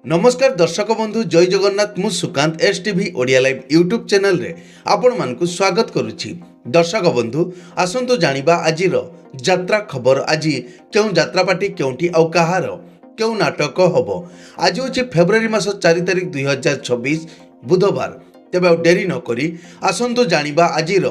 नमस्कार दर्शक बंधु जय जगन्नाथ मु Sukant STV Odia live YouTube channel रे आपण मानकु स्वागत करुछि। दर्शक बंधु आसंतु जानिबा आजिर यात्रा खबर। आज क्यों यात्रा पार्टी क्योंठी आउ कहार क्यों नाटक हबो। आज होछि फेब्रुआरी मास 4 तारिख 2026 बुधवार। तेबे आ डेरी न करी आसंतु जानिबा आजिर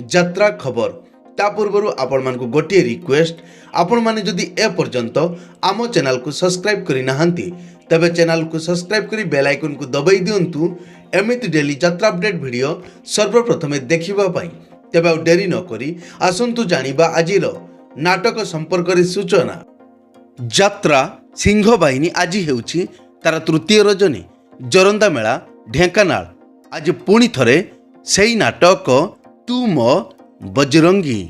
यात्रा खबर। ता पूर्व आपण मानकु गोटे रिक्वेस्ट, आपण माने जदि ए पर्यंत आम चैनल को सब्सक्राइब करि नाहंती तबे चैनल को सब्सक्राइब करी बेल आइकन को दबाई दियंतु एमिति डेली यात्रा अपडेट वीडियो सर्वप्रथमे देखिबा पई। तबे आ डेरी न करी आसंतु जानिबा आजिर नाटक संपर्क रे सूचना। यात्रा सिंह बाहिनी आज हेउछि तार तृतीय रजनी जोरंदा मेला ढेंकानाल। आज पुणी थरे सेई नाटक तू मो बजरंगी।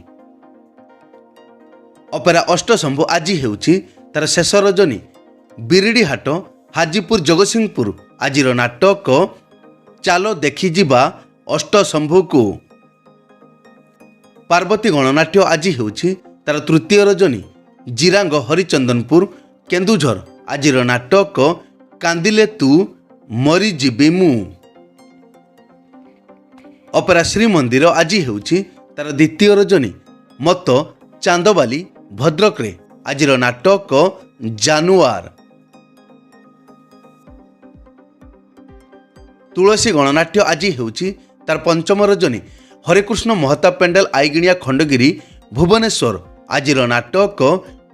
अपेरा अष्टशंभु आज हेउछि तार शेष रजनी बिरिडी हाट हाजीपुर जगतसिंहपुर। आजिर नाटक चालो देखि जिबा अष्टशंभु को। पार्वती गणनाट्य आज हेउछि तार तृतीय रजनी जिरांग हरिचंदनपुर केन्दुझर। आजिर नाटक कांदिले तू मरी जिबी मु। अपेरा श्रीमंदिर आज हेउछि तार द्वितीय रजनी मत चांदबाली भद्रक रे। आजिर नाटक जानुआर। तुलसी गणनाट्य आज हेउछि तार पंचम रजनी हरेकृष्ण महताब पेंडल आईगिणिया खंडगिरी भुवनेश्वर। आजिर नाटक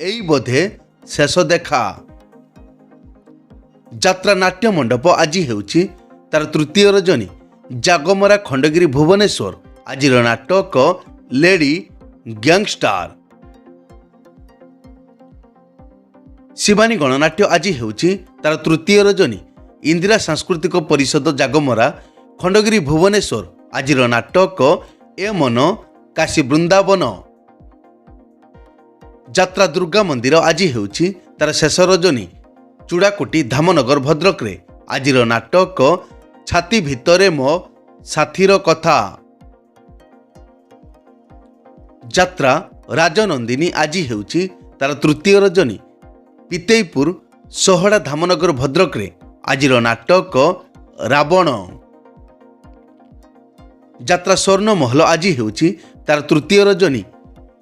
एई बोधे शेष देखा। यात्रा नाट्य मंडप आज हेउछि तार तृतीय रजनी जागमरा खंडगिरी भुवनेश्वर। आजिर नाटक लेडी गैंगस्टार। शिवानी गणनाट्य आज हेउछि तार तृतीय रजनी इंदिरा सांस्कृतिक परिषद जागमरा खंडगिरी भुवनेश्वर। आजिर नाटक ए मन काशी वृंदावन। यात्रा दुर्गा मंदिर आज हेउछि तार शेष रजनी चूड़ाकोटी धामनगर भद्रक रे। आजिर नाटक छाती भितरे मो साथीर कथा। यात्रा राजनंदिनी आज हेउछि तार तृतीय रजनी पितेईपुर सोहड़ा धामनगर भद्रक रे। आजिर नाटक रावण। यात्रा स्वर्ण महल आज हेउछि तार तृतीय रजनी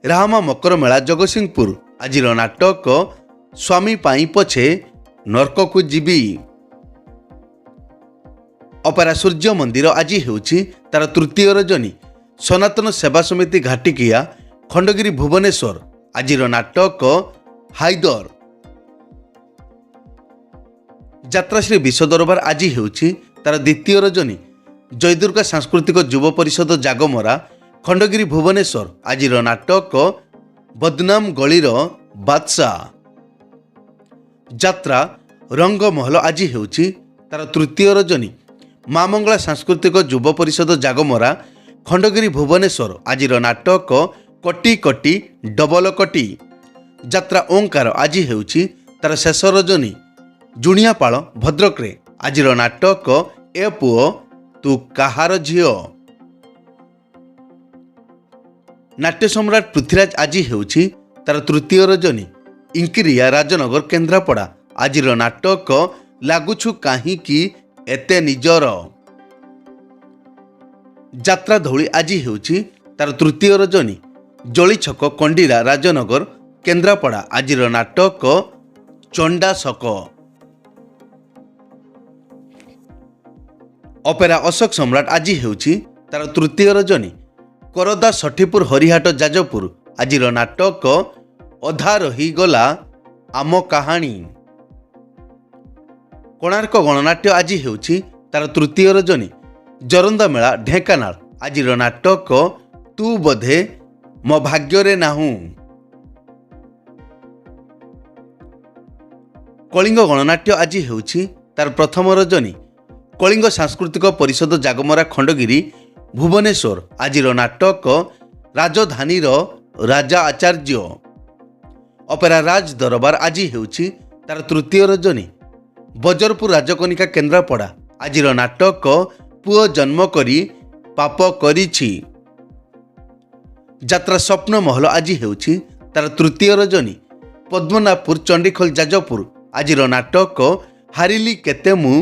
राहमा मकर मेला जगतसिंहपुर। आजिर नाटक स्वामी पाई पछे नरक को जीवी। अपेरा सूर्य मंदिर आज हेउछि तार तृतीय रजनी सनातन सेवा समिति घाटिकिया खंडगिरी भुवनेश्वर। आजिर नाटक हाइदर। यात्रा श्री विश्व दरबार आज हेउछि तार द्वितीय रजनी जयदुर्गा सांस्कृतिक युव परिषद जागमरा खंडगिरी भुवनेश्वर। आजिर नाटक बदनाम गलीर बादशाह। यात्रा रंगमहल आज हेउछि तार तृतीय रजनी माँ मंगला सांस्कृतिक युव परिषद जागमरा खंडगिरी भुवनेश्वर। आजिर नाटक कटी कटी डबल कटी। यात्रा ओंकार आज हेउछि तार शेष रजनी जुनियापाଳ भद्रक रे। आजिर नाटक ए पुओ तू काहार झियो। नाट्य सम्राट पृथ्वीराज आज हेउछि तार तृतीय रजनी इंकिरिया राजनगर केन्द्रापड़ा। आजिर नाटक लागुछु काहींकि एते निजर। यात्रा धौली आज हेउछि तार तृतीय रजनी जली छक कंडीरा राजनगर केन्द्रापड़ा। आजिर नाटक चंडा सक। अपेरा अशोक सम्राट आज हेउछि तार तृतीय रजनी करदा सठीपुर हरिहाट जाजपुर। आजिर नाटक अधा रही गला आम कहानी। कोणार्क गणनाट्य आज हेउछि तार तृतीय रजनी जोरंदा मेला ढेंकानाल। आजिर नाटक तू बोधे मो भाग्य रे नाहू। कलिंग गणनाट्य आज हेउछि तार प्रथम रजनी कलिंग सांस्कृतिक परिषद जागमरा खंडगिरी भुवनेश्वर। आजिर नाटक राजधानी राजा आचार्य। अपेरा राज दरबार आज हेउछि तार तृतीय रजनी बजरपुर राजकनिका केन्द्रापड़ा। आजिर नाटक पुओ जन्म करी पाप करिछि। यात्रा स्वप्न महल आज हेउछि तार तृतीय रजनी पद्मनाभपुर चंडीखोल जाजपुर। आजिर नाटक ହାରିଲି କେତେ ମୁଁ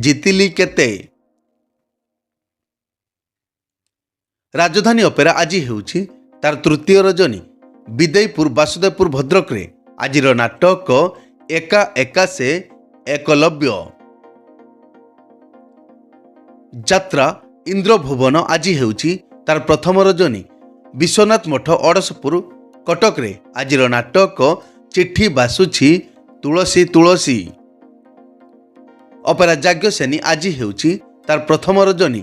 ଜିତିଲି କେତେ। ରାଜଧାନୀ ଅପେରା ଆଜି ହେଉଛି ତାର ତୃତୀୟ ରଜନୀ। ବିଦେଇପୁର ବାସୁଦେବପୁର ଭଦ୍ରକରେ ଆଜିର ନାଟକ ଏକା ଏକା ସେ ଏକଲବ୍ୟ। ଯାତ୍ରା ଇନ୍ଦ୍ରଭୁବନ ଆଜି ହେଉଛି ତାର ପ୍ରଥମ ରଜନୀ। ବିଶ୍ୱନାଥ ମଠ ଅଡ଼ଶପୁର କଟକରେ ଆଜିର ନାଟକ ଚିଠି ବାସୁଛି ତୁଳସୀ ତୁଳସୀ। ଅପେରା ଯାଜ୍ଞସେନୀ ଆଜି ହେଉଛି ତାର ପ୍ରଥମ ରଜନୀ।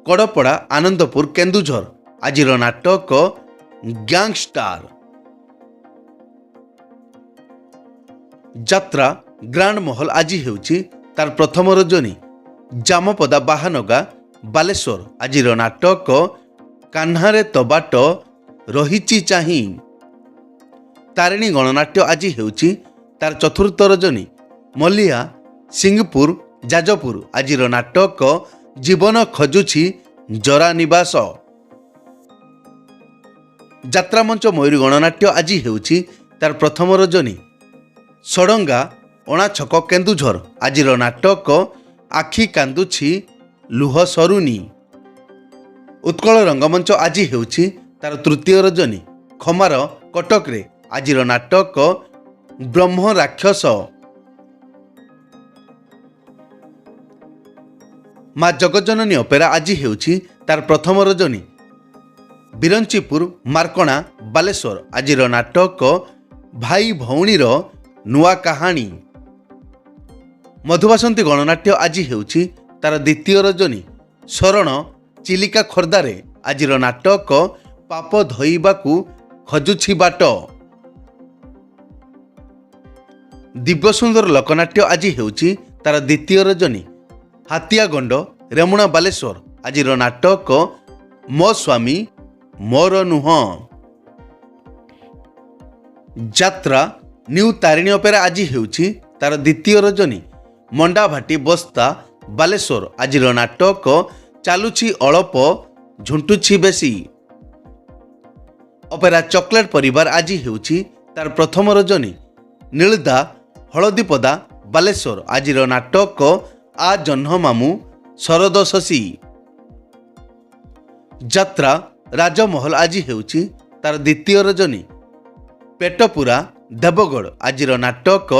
କଡ଼ପଡ଼ା ଆନନ୍ଦପୁର କେନ୍ଦୁଝର ଆଜିର ନାଟକ ଗ୍ୟାଙ୍ଗଷ୍ଟାର। ଯାତ୍ରା ଗ୍ରାଣ୍ଡ ମହଲ ଆଜି ହେଉଛି ତାର ପ୍ରଥମ ରଜନୀ। ଜାମପଦା ବାହାନଗା ବାଲେଶ୍ୱର ଆଜିର ନାଟକ କାହ୍ନାରେ ତ ବାଟ ରହିଛି ଚାହିଁ। ତାରିଣୀ ଗଣନାଟ୍ୟ ଆଜି ହେଉଛି ତାର ଚତୁର୍ଥ ରଜନୀ। ମଲ୍ଲିଆ ସିଂହପୁର ଯାଜପୁର ଆଜିର ନାଟକ ଜୀବନ ଖୋଜୁଛି ଜରା ନିବାସ। ଯାତ୍ରାମଞ୍ଚ ମୟୂରୀ ଗଣନାଟ୍ୟ ଆଜି ହେଉଛି ତାର ପ୍ରଥମ ରଜନୀ। ଷଡ଼ଙ୍ଗା ଅଣାଛକ କେନ୍ଦୁଝର ଆଜିର ନାଟକ ଆଖି କାନ୍ଦୁଛି ଲୁହ ସରୁନି। ଉତ୍କଳ ରଙ୍ଗମଞ୍ଚ ଆଜି ହେଉଛି ତାର ତୃତୀୟ ରଜନୀ। ଖମାର କଟକରେ ଆଜିର ନାଟକ ବ୍ରହ୍ମ ରାକ୍ଷସ। ମା ଜଗଜ୍ଜନନୀ ଅପେରା ଆଜି ହେଉଛି ତାର ପ୍ରଥମ ରଜନୀ। ବିରଞ୍ଚିପୁର ମାର୍କଣା ବାଲେଶ୍ୱର ଆଜିର ନାଟକ ଭାଇ ଭଉଣୀର ନୂଆ କାହାଣୀ। ମଧୁବାସନ୍ତୀ ଗଣନାଟ୍ୟ ଆଜି ହେଉଛି ତାର ଦ୍ୱିତୀୟ ରଜନୀ। ଶରଣ ଚିଲିକା ଖୋର୍ଦ୍ଧାରେ ଆଜିର ନାଟକ ପାପ ଧୋଇବାକୁ ଖୋଜୁଛି ବାଟ। ଦିବ୍ୟସୁନ୍ଦର ଲୋକନାଟ୍ୟ ଆଜି ହେଉଛି ତାର ଦ୍ୱିତୀୟ ରଜନୀ। ହାତିଆଗଣ୍ଡ ରେମୁଣା ବାଲେଶ୍ୱର ଆଜିର ନାଟକ ମୋ ସ୍ୱାମୀ ମୋର ନୁହଁ। ଯାତ୍ରା ନ୍ୟୁ ତାରିଣୀ ଅପେରା ଆଜି ହେଉଛି ତାର ଦ୍ୱିତୀୟ ରଜନୀ। ମଣ୍ଡାଭାଟି ବସ୍ତା ବାଲେଶ୍ୱର ଆଜିର ନାଟକ ଚାଲୁଛି ଅଳପ ଝୁଣ୍ଟୁଛି ବେଶୀ। ଅପେରା ଚକୋଲେଟ୍ ପରିବାର ଆଜି ହେଉଛି ତାର ପ୍ରଥମ ରଜନୀ। ନୀଳଦା ହଳଦୀପଦା ବାଲେଶ୍ୱର ଆଜିର ନାଟକ ଆ ଜହ୍ନ ମାମୁଁ ଶରଦ ଶଶୀ। ଯାତ୍ରା ରାଜମହଲ ଆଜି ହେଉଛି ତାର ଦ୍ୱିତୀୟ ରଜନୀ। ପେଟପୁରା ଦେବଗଡ଼ ଆଜିର ନାଟକ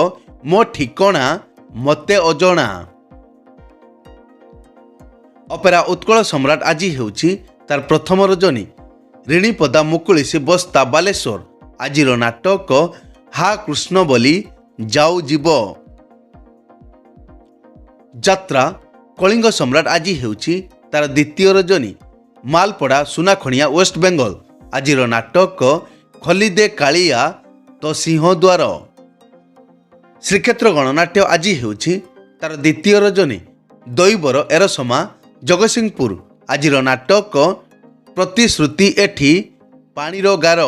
ମୋ ଠିକଣା ମୋତେ ଅଜଣା। ଅପେରା ଉତ୍କଳ ସମ୍ରାଟ ଆଜି ହେଉଛି ତାର ପ୍ରଥମ ରଜନୀ। ରିଣିପଦା ମୁକୁଳିସି ବସ୍ତା ବାଲେଶ୍ୱର ଆଜିର ନାଟକ ହା କୃଷ୍ଣ ବୋଲି ଯାଉ ଯିବ। ଯାତ୍ରା କଳିଙ୍ଗ ସମ୍ରାଟ ଆଜି ହେଉଛି ତାର ଦ୍ୱିତୀୟ ରଜନୀ। ମାଲପଡ଼ା ସୁନାଖଣିଆ ୱେଷ୍ଟବେଙ୍ଗଲ ଆଜିର ନାଟକ ଖଲିଦେ କାଳିଆ ତ ସିଂହଦ୍ୱାର। ଶ୍ରୀକ୍ଷେତ୍ର ଗଣନାଟ୍ୟ ଆଜି ହେଉଛି ତାର ଦ୍ୱିତୀୟ ରଜନୀ। ଦୈବର ଏରସମା ଜଗତସିଂହପୁର ଆଜିର ନାଟକ ପ୍ରତିଶ୍ରୁତି ଏଠି ପାଣିର ଗାର।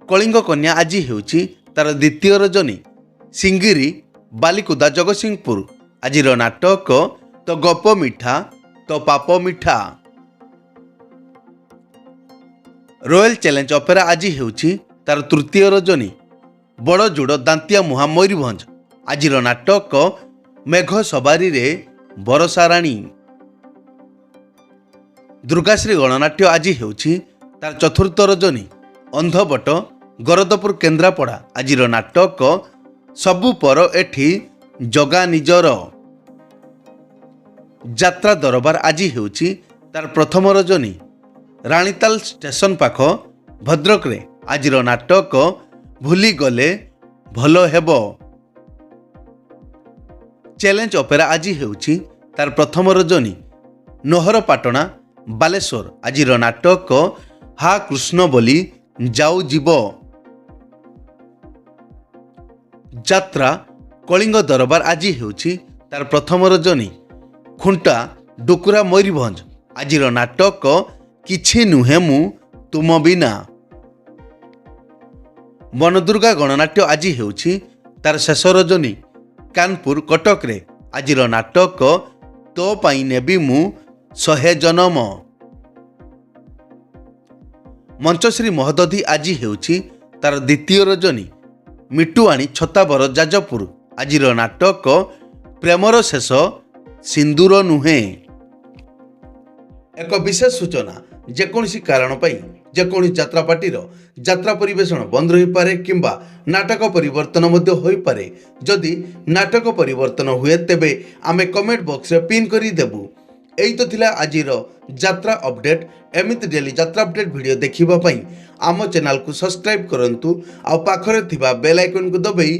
କଳିଙ୍ଗ କନ୍ୟା ଆଜି ହେଉଛି ତାର ଦ୍ୱିତୀୟ ରଜନୀ। ସିଙ୍ଗିରି ବାଲିକୁଦା ଜଗତସିଂହପୁର ଆଜିର ନାଟକ ତ ଗପ ମିଠା ତ ପାପ ମିଠା। ରୟାଲ ଚ୍ୟାଲେଞ୍ଜ ଅପେରା ଆଜି ହେଉଛି ତାର ତୃତୀୟ ରଜନୀ। ବଡ଼ଜୋଡ଼ ଦାନ୍ତିଆ ମୁହାଁ ମୟୂରଭଞ୍ଜ ଆଜିର ନାଟକ ମେଘ ସବାରିରେ ବରଷା ରାଣୀ। ଦୁର୍ଗାଶ୍ରୀ ଗଣନାଟ୍ୟ ଆଜି ହେଉଛି ତାର ଚତୁର୍ଥ ରଜନୀ। ଅନ୍ଧବଟ ଗରଦପୁର କେନ୍ଦ୍ରାପଡ଼ା ଆଜିର ନାଟକ ସବୁ ପର ଏଠି ଜଗା ନିଜର। ଯାତ୍ରା ଦରବାର ଆଜି ହେଉଛି ତାର ପ୍ରଥମ ରଜନୀ। ରାଣୀତାଲ ଷ୍ଟେସନ ପାଖ ଭଦ୍ରକରେ ଆଜିର ନାଟକ ଭୁଲିଗଲେ ଭଲ ହେବ। ଚ୍ୟାଲେଞ୍ଜ ଅପେରା ଆଜି ହେଉଛି ତାର ପ୍ରଥମ ରଜନୀ। ନହରପାଟଣା ବାଲେଶ୍ୱର ଆଜିର ନାଟକ ହା କୃଷ୍ଣ ବୋଲି ଯାଉ ଯିବ। ଯାତ୍ରା କଳିଙ୍ଗ ଦରବାର ଆଜି ହେଉଛି ତାର ପ୍ରଥମ ରଜନୀ। ଖୁଣ୍ଟା ଡୁକୁରା ମୟୂରଭଞ୍ଜ ଆଜିର ନାଟକ କିଛି ନୁହେଁ ମୁଁ ତୁମ ବିନା। ବନଦୁର୍ଗା ଗଣନାଟ୍ୟ ଆଜି ହେଉଛି ତାର ଶେଷ ରଜନୀ। କାନପୁର କଟକରେ ଆଜିର ନାଟକ ତୋ ପାଇଁ ନେବି ମୁଁ 100 ଜନମ। ମଞ୍ଚଶ୍ରୀ ମହୋଦଧି ଆଜି ହେଉଛି ତାର ଦ୍ୱିତୀୟ ରଜନୀ। ମିଟୁଆଣୀ ଛତାବର ଯାଜପୁର ଆଜିର ନାଟକ ପ୍ରେମର ଶେଷ ସିନ୍ଦୁର ନୁହେଁ। ଏକ ବିଶେଷ ସୂଚନା, ଯେକୌଣସି କାରଣ ପାଇଁ ଯେକୌଣସି ଯାତ୍ରା ପାର୍ଟିର ଯାତ୍ରା ପରିବେଷଣ ବନ୍ଦ ରହିପାରେ କିମ୍ବା ନାଟକ ପରିବର୍ତ୍ତନ ମଧ୍ୟ ହୋଇପାରେ। ଯଦି ନାଟକ ପରିବର୍ତ୍ତନ ହୁଏ ତେବେ ଆମେ କମେଣ୍ଟ ବକ୍ସରେ ପିନ୍ କରିଦେବୁ। ଏଇ ତ ଥିଲା ଆଜିର ଯାତ୍ରା ଅପଡେଟ୍। ଏମିତି ଡେଲି ଯାତ୍ରା ଅପଡେଟ୍ ଭିଡ଼ିଓ ଦେଖିବା ପାଇଁ ଆମ ଚ୍ୟାନେଲକୁ ସବସ୍କ୍ରାଇବ୍ କରନ୍ତୁ ଆଉ ପାଖରେ ଥିବା ବେଲ୍ ଆଇକନ୍କୁ ଦବାଇ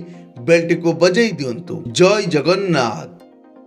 ବେଲ୍ଟିକୁ ବଜାଇ ଦିଅନ୍ତୁ। ଜୟ ଜଗନ୍ନାଥ।